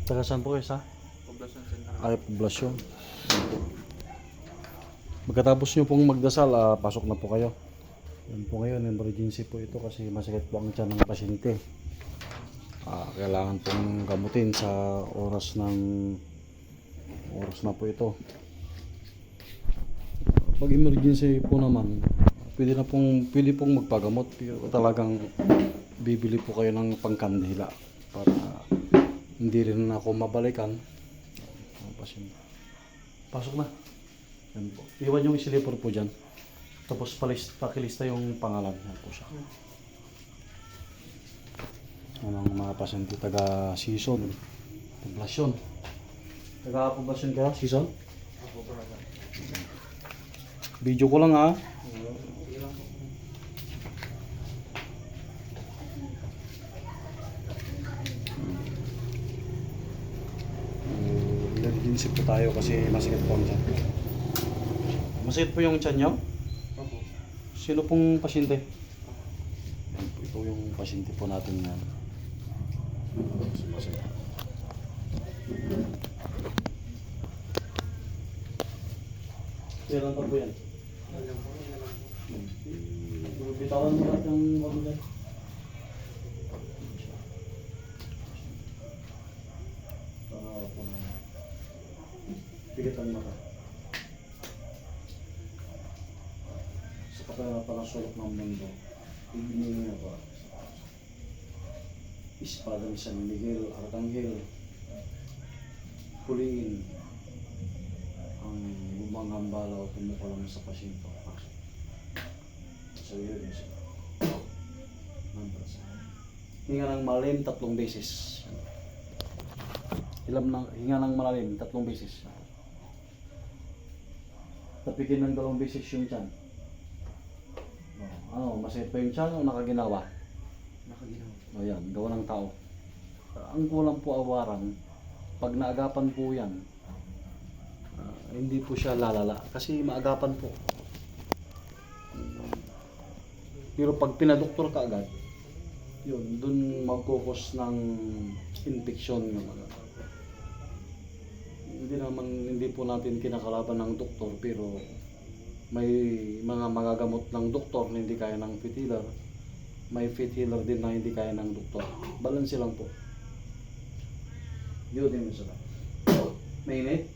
Taga saan po kayo sa? Poblacion Central. Ay, poblasyon. Magkatapos nyo pong magdasal, pasok na po kayo. Yan po ngayon, emergency po ito kasi masakit po ang tiyan ng pasyente. Kailangan pong gamutin sa oras na po ito. Pag emergency po naman, pwede pong magpagamot, pero talagang bibili po kayo ng pangkandila para hindi rin ako mabalikan ang pasyente. Pasok na. Yan po. Iwan yung slipper po dyan. Tapos pakilista yung pangalan. Yan po siya. Yan ang mga pasyente taga Sison, Poblasyon. Taga Poblasyon ka, Sison? Ako po na. Video ko lang ha. Ilang po. Emergency po tayo kasi masakit po ang tiyan. Masakit po yung tiyan nyo? Opo. Sino pong pasyente? Yan po, ito yung pasyente po natin na masakit. Kailan pa po yan? Alam po. Bitawan mo lahat yung magulan. Bigat ang mata. Sa pagkakasulok ng mundo, ibinigay na ba? Espada ni San Miguel, Arcangel, huliin ang lumang hambala o tumukulang sa pasyente. So yun yun siya. Hinga ng malalim 3 beses. Hinga ng malalim 3 beses. Tapikin ng 2 beses yung tiyan. Masakit pa yung tiyan o nakaginawa? Nakaginawa. O yan, gawa ng tao. Ang kulang po awaran, pag naagapan po yan, hindi po siya lalala kasi maagapan po. Pero pag pinadoktor ka agad, yun, dun magkukos ng infection ng mga. Hindi po natin kinakalaban ng doktor, pero may mga magagamot ng doktor na hindi kaya ng feet healer. May feet healer din na hindi kaya ng doktor. Balance lang po. Yun din sila. Mainit?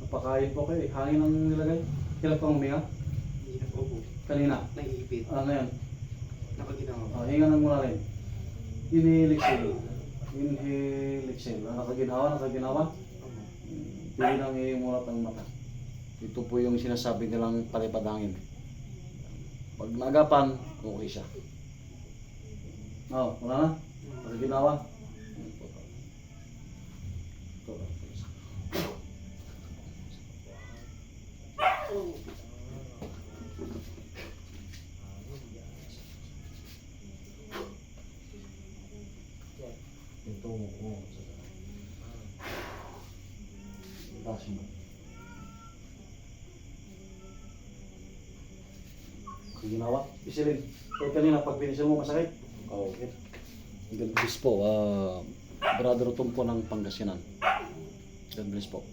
Napakain po kayo. Hangin ang nilagay. Kailan pang huminga? Hindi na po po. Kanina? Naiipit. Ngayon? Nakaginawa. Hinga ng malalim. Inhale, exhale. Inhale, exhale. Nakaginawa? Opo. Pili nang imulat ang mata. Ito po yung sinasabi nilang palipad hangin. Pag naagapan, okay siya. Wala na? Nakaginawa? Ito mo. Taas mo. Ginawa? Isilin. Kaya kanina pag pinisil mo masakit? Okay. God bless po. Brother Tumpo ng Pangasinan. God bless po.